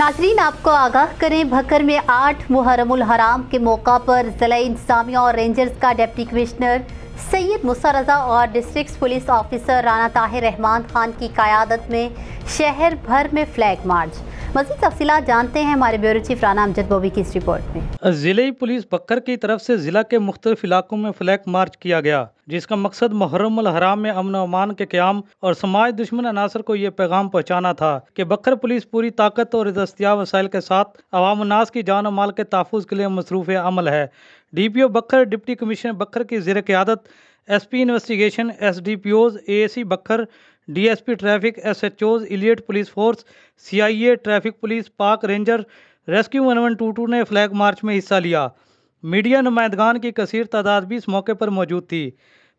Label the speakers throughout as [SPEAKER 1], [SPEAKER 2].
[SPEAKER 1] नाजरीन, आपको आगाह करें, भक्कर में 8 मुहर्रमुल हराम के मौका पर जिला इंतजामिया और रेंजर्स का डिप्टी कमिश्नर सैयद मुसा रजा और district police officer Rana Tahir Rahman Khan की क़यादत में शहर भर में फ्लैग मार्च। मज़ीद तफसीलात जानते हैं हमारे ब्यूरो चीफ राना अमजद बॉबी की इस रिपोर्ट में।
[SPEAKER 2] ज़िले पुलिस बक्कर की तरफ से ज़िला के मुख्तलिफ इलाकों में फ्लैग मार्च किया गया, जिसका मकसद मुहर्रमुल हराम में अमन व अमान के क़याम और समाज दुश्मन अनासर को ये पैगाम पहुँचाना था कि बक्कर पुलिस पूरी ताकत और दस्तियाब वसाइल के साथ अवाम उन्नास की जान और माल के तहफ़्फ़ुज़ के लिए मसरूफ़ अमल है। DPO Bakkar, deputy commissioner Bakkar की ज़ेर क़यादत SP investigation, SDPOs, AAC Bakkar, DSP traffic, SHOs, elite police force, CIA traffic police, पाक रेंजर, रेस्क्यू 1122 ने फ्लैग मार्च में हिस्सा लिया। मीडिया नुमाइंदगान की कसीर तादाद भी इस मौके पर मौजूद थी।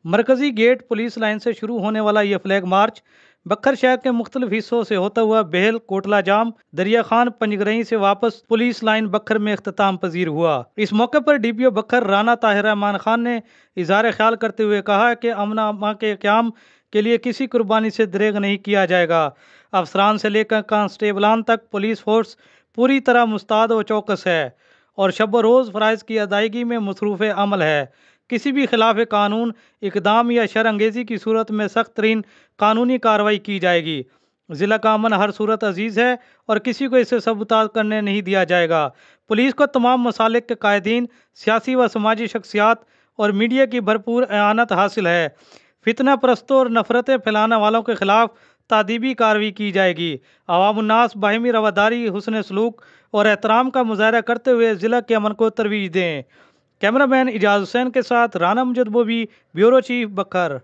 [SPEAKER 2] मरकजी गेट पुलिस लाइन से शुरू होने वाला यह फ्लैग मार्च बक्कर शहर के मुख्तलिफ हिस्सों से होता हुआ बेहल, कोटला जाम, दरिया खान, पंजगरई से वापस पुलिस लाइन बक्कर में इख्तिताम पजीर हुआ। इस मौके पर DPO बक्कर राना ताहिर रहमान खान ने इज़हार ख्याल करते हुए कहा कि अमन अमा के क़याम के लिए किसी कुर्बानी से दरेग नहीं किया जाएगा। अफसरान से लेकर कांस्टेबलान तक पुलिस फोर्स पूरी तरह मुस्तैद व चौकस है और शब रोज़ फ़राइज़ की अदायगी में मसरूफ़ अमल है। किसी भी खिलाफ कानून इक़दाम या शर अंगेज़ी की सूरत में सख्त तरीन कानूनी कार्रवाई की जाएगी। ज़िला का अमन हर सूरत अजीज़ है और किसी को इसे सबूताज करने नहीं दिया जाएगा। पुलिस को तमाम मसालिक के कायदीन, सियासी व समाजी शख्सियात और मीडिया की भरपूर एआनत हासिल है। फितना परस्तों और नफरतें फैलाने वालों के खिलाफ तादीबी कार्रवाई की जाएगी। अवाम उन्नास बाहिमी रवादारी, हुस्न सलूक और एहतराम का मुजाहरा करते हुए ज़िला के अमन को तरवीज दें। कैमरामैन इजाज़ हुसैन के साथ राना अमजद बॉबी, ब्यूरो चीफ बक्कर।